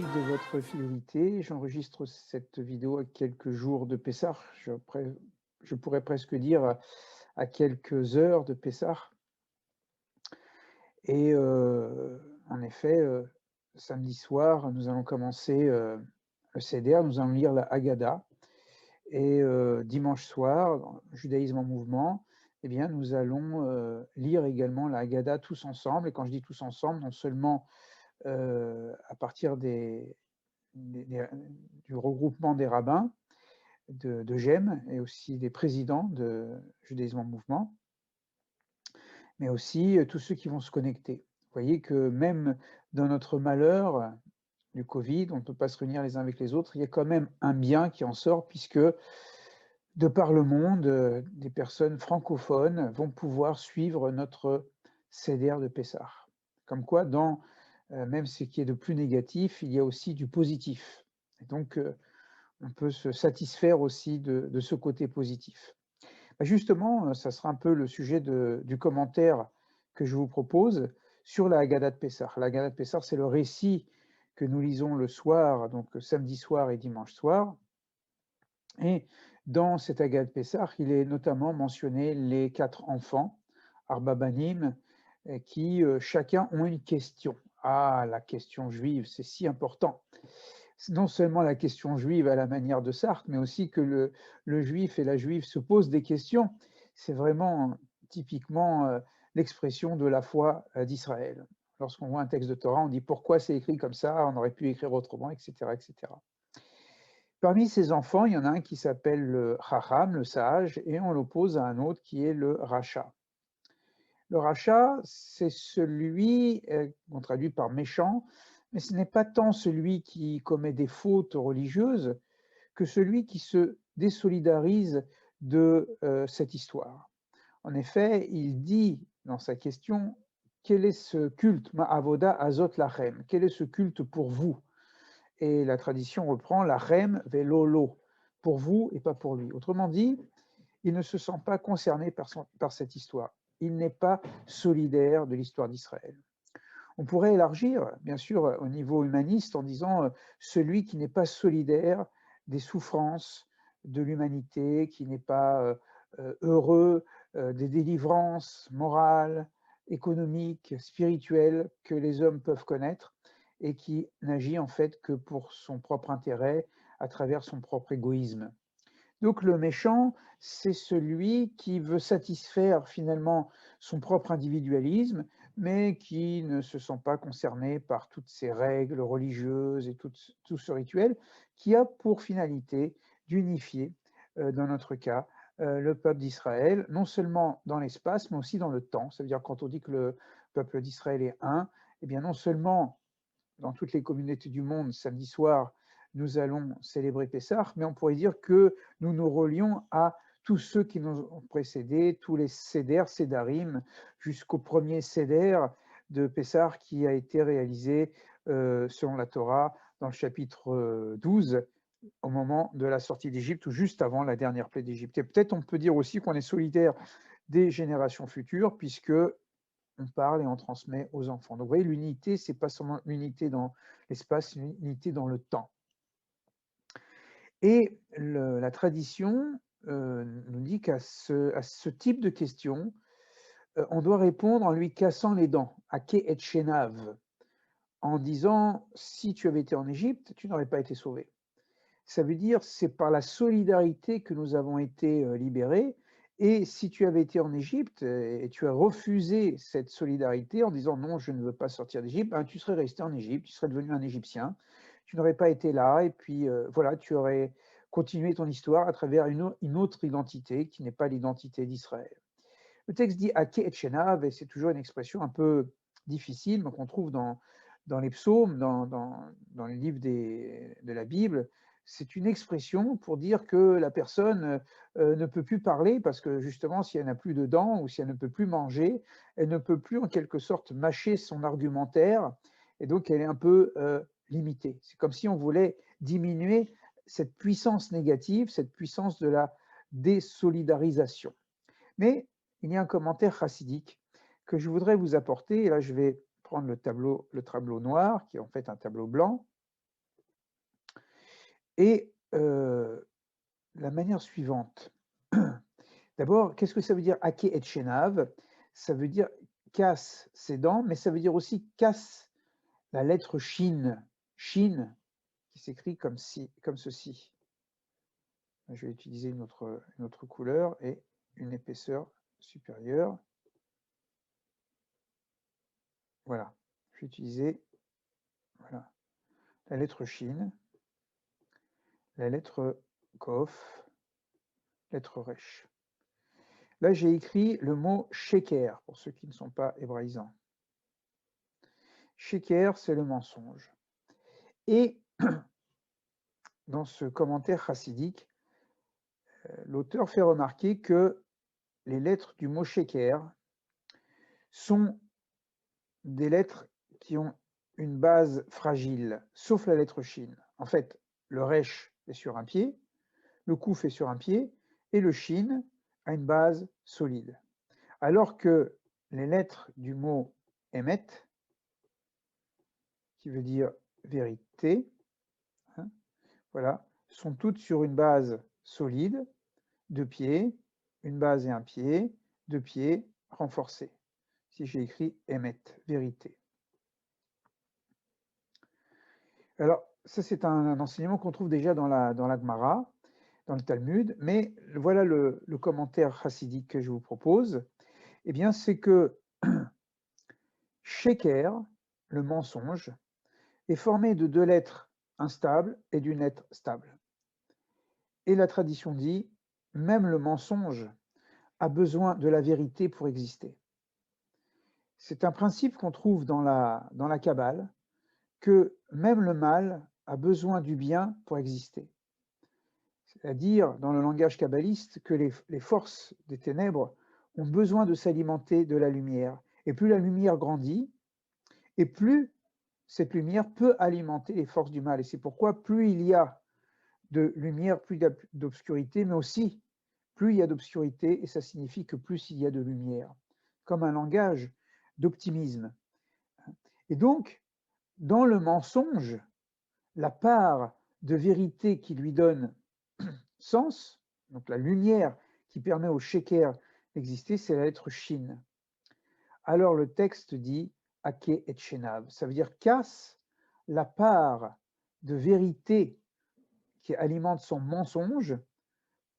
Merci de votre fidélité. J'enregistre cette vidéo à quelques jours de Pessah. Je pourrais presque dire à quelques heures de Pessah. Et en effet, samedi soir, nous allons commencer le Seder, nous allons lire la Haggadah. Et dimanche soir, dans le Judaïsme en mouvement, eh bien, nous allons lire également la Haggadah tous ensemble. Et quand je dis tous ensemble, non seulement à partir du regroupement des rabbins de GEM et aussi des présidents de Judaïsme en mouvement, mais aussi tous ceux qui vont se connecter. Vous voyez que même dans notre malheur du Covid, on ne peut pas se réunir les uns avec les autres, il y a quand même un bien qui en sort, puisque de par le monde, des personnes francophones vont pouvoir suivre notre Seder de Pessah. Comme quoi, dans même ce qui est de plus négatif, il y a aussi du positif. Et donc, on peut se satisfaire aussi de ce côté positif. Justement, ça sera un peu le sujet du commentaire que je vous propose sur la Haggadah de Pessah. La Haggadah de Pessah, c'est le récit que nous lisons le soir, donc samedi soir et dimanche soir. Et dans cette Haggadah de Pessah, il est notamment mentionné les 4 enfants, Arba Banim, qui chacun ont une question. Ah, la question juive, c'est si important. Non seulement la question juive à la manière de Sartre, mais aussi que le juif et la juive se posent des questions. C'est vraiment typiquement l'expression de la foi d'Israël. Lorsqu'on voit un texte de Torah, on dit pourquoi c'est écrit comme ça, on aurait pu écrire autrement, etc., etc. Parmi ces enfants, il y en a un qui s'appelle le Chacham, le sage, et on l'oppose à un autre qui est le Racha. Le Racha, c'est celui qu'on traduit par méchant, mais ce n'est pas tant celui qui commet des fautes religieuses que celui qui se désolidarise de cette histoire. En effet, il dit dans sa question, quel est ce culte, Ma'avoda azot lachem, quel est ce culte pour vous? Et la tradition reprend lachem velolo, pour vous et pas pour lui. Autrement dit, il ne se sent pas concerné par cette histoire. Il n'est pas solidaire de l'histoire d'Israël. On pourrait élargir, bien sûr, au niveau humaniste en disant celui qui n'est pas solidaire des souffrances de l'humanité, qui n'est pas heureux des délivrances morales, économiques, spirituelles que les hommes peuvent connaître et qui n'agit en fait que pour son propre intérêt à travers son propre égoïsme. Donc le méchant, c'est celui qui veut satisfaire finalement son propre individualisme, mais qui ne se sent pas concerné par toutes ces règles religieuses et tout ce rituel, qui a pour finalité d'unifier, dans notre cas, le peuple d'Israël, non seulement dans l'espace, mais aussi dans le temps. Ça veut dire quand on dit que le peuple d'Israël est un, eh bien non seulement dans toutes les communautés du monde, samedi soir, nous allons célébrer Pessah, mais on pourrait dire que nous nous relions à tous ceux qui nous ont précédés, tous les Seder, Sédarim, jusqu'au premier Seder de Pessah qui a été réalisé selon la Torah dans le chapitre 12, au moment de la sortie d'Égypte ou juste avant la dernière plaie d'Égypte. Et peut-être on peut dire aussi qu'on est solidaire des générations futures, puisque on parle et on transmet aux enfants. Donc vous voyez, l'unité, c'est pas seulement l'unité dans l'espace, c'est l'unité dans le temps. Et la tradition nous dit qu'à ce type de question, on doit répondre en lui cassant les dents, Ake et Shenav, en disant si tu avais été en Égypte, tu n'aurais pas été sauvé. Ça veut dire c'est par la solidarité que nous avons été libérés. Et si tu avais été en Égypte et tu as refusé cette solidarité en disant non, je ne veux pas sortir d'Égypte, ben, tu serais resté en Égypte, tu serais devenu un Égyptien, tu n'aurais pas été là, et puis voilà, tu aurais continué ton histoire à travers une autre identité qui n'est pas l'identité d'Israël. Le texte dit Ake et Shenav, et c'est toujours une expression un peu difficile, mais qu'on trouve dans les psaumes, dans les livres de la Bible. C'est une expression pour dire que la personne ne peut plus parler parce que justement, si elle n'a plus de dents ou si elle ne peut plus manger, elle ne peut plus en quelque sorte mâcher son argumentaire et donc elle est un peu limitée. C'est comme si on voulait diminuer cette puissance négative, cette puissance de la désolidarisation. Mais il y a un commentaire chassidique que je voudrais vous apporter. Et là, je vais prendre le tableau noir, qui est en fait un tableau blanc. Et la manière suivante. D'abord, qu'est-ce que ça veut dire Ake et Shenav? Ça veut dire casse ses dents, mais ça veut dire aussi casse la lettre Shin. Shin, qui s'écrit comme ceci. Je vais utiliser une autre couleur et une épaisseur supérieure. Voilà. Je vais utiliser voilà, la lettre Shin, la lettre Kof, lettre Resh. Là, j'ai écrit le mot sheker, pour ceux qui ne sont pas hébraïsants. Sheker, c'est le mensonge. Et dans ce commentaire chassidique, l'auteur fait remarquer que les lettres du mot sheker sont des lettres qui ont une base fragile, sauf la lettre shin. En fait, le resh est sur un pied, le kouf est sur un pied, et le shin a une base solide. Alors que les lettres du mot emet, qui veut dire vérité, hein, voilà, sont toutes sur une base solide, deux pieds, une base et un pied, deux pieds renforcés. Si j'ai écrit emet, vérité. Alors, ça c'est un enseignement qu'on trouve déjà dans la Gemara, dans le Talmud, mais voilà le commentaire chassidique que je vous propose. Eh bien, c'est que sheker, le mensonge, est formé de deux lettres instables et d'une lettre stable. Et la tradition dit, même le mensonge a besoin de la vérité pour exister. C'est un principe qu'on trouve dans la Kabbale, que même le mal a besoin du bien pour exister. C'est-à-dire, dans le langage kabbaliste, que les forces des ténèbres ont besoin de s'alimenter de la lumière. Et plus la lumière grandit, et plus cette lumière peut alimenter les forces du mal. Et c'est pourquoi plus il y a de lumière, plus il y a d'obscurité, mais aussi plus il y a d'obscurité, et ça signifie que plus il y a de lumière, comme un langage d'optimisme. Et donc, dans le mensonge, la part de vérité qui lui donne sens, donc la lumière qui permet au sheker d'exister, c'est la lettre shin. Alors le texte dit Ake et Shenav, ça veut dire casse la part de vérité qui alimente son mensonge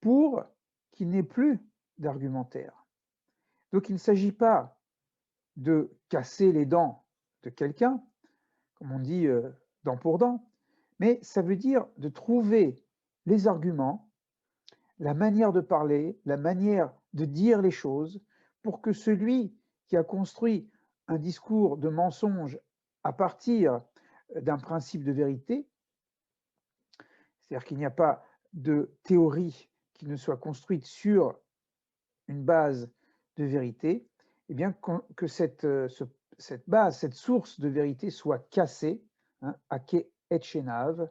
pour qu'il n'ait plus d'argumentaire. Donc il ne s'agit pas de casser les dents de quelqu'un, comme on dit dent pour dent, mais ça veut dire de trouver les arguments, la manière de parler, la manière de dire les choses, pour que celui qui a construit un discours de mensonge à partir d'un principe de vérité, c'est-à-dire qu'il n'y a pas de théorie qui ne soit construite sur une base de vérité, eh bien que cette base, cette source de vérité soit cassée, hein, Ake et Shenav.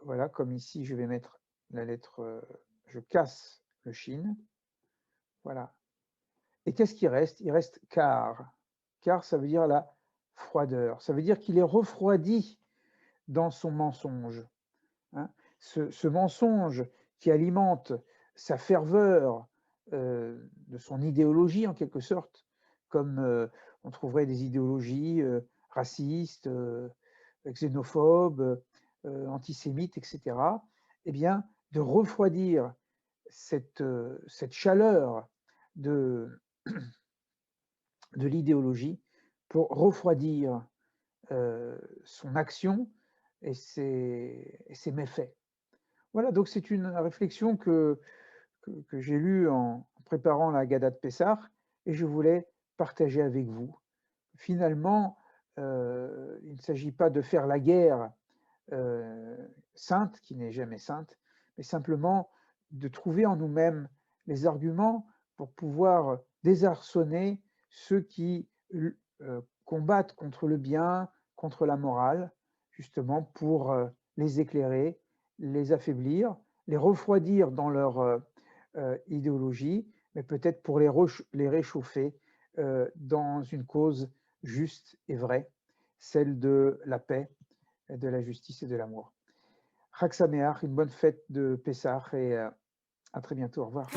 Voilà, comme ici, je vais mettre la lettre, je casse le shin. Voilà. Et qu'est-ce qui reste? Il reste car. Car, ça veut dire la froideur. Ça veut dire qu'il est refroidi dans son mensonge. Hein. Ce mensonge qui alimente sa ferveur de son idéologie, en quelque sorte, comme on trouverait des idéologies racistes, xénophobes, antisémites, etc., eh bien, de refroidir cette chaleur de l'idéologie pour refroidir son action et ses méfaits. Voilà, donc c'est une réflexion que j'ai lue en préparant la Haggadah de Pessah et je voulais partager avec vous. Finalement, il ne s'agit pas de faire la guerre sainte, qui n'est jamais sainte, mais simplement de trouver en nous-mêmes les arguments pour pouvoir désarçonner ceux qui combattent contre le bien, contre la morale, justement pour les éclairer, les affaiblir, les refroidir dans leur idéologie, mais peut-être pour les réchauffer dans une cause juste et vraie, celle de la paix, de la justice et de l'amour. Chag Sameach, une bonne fête de Pessah et à très bientôt. Au revoir.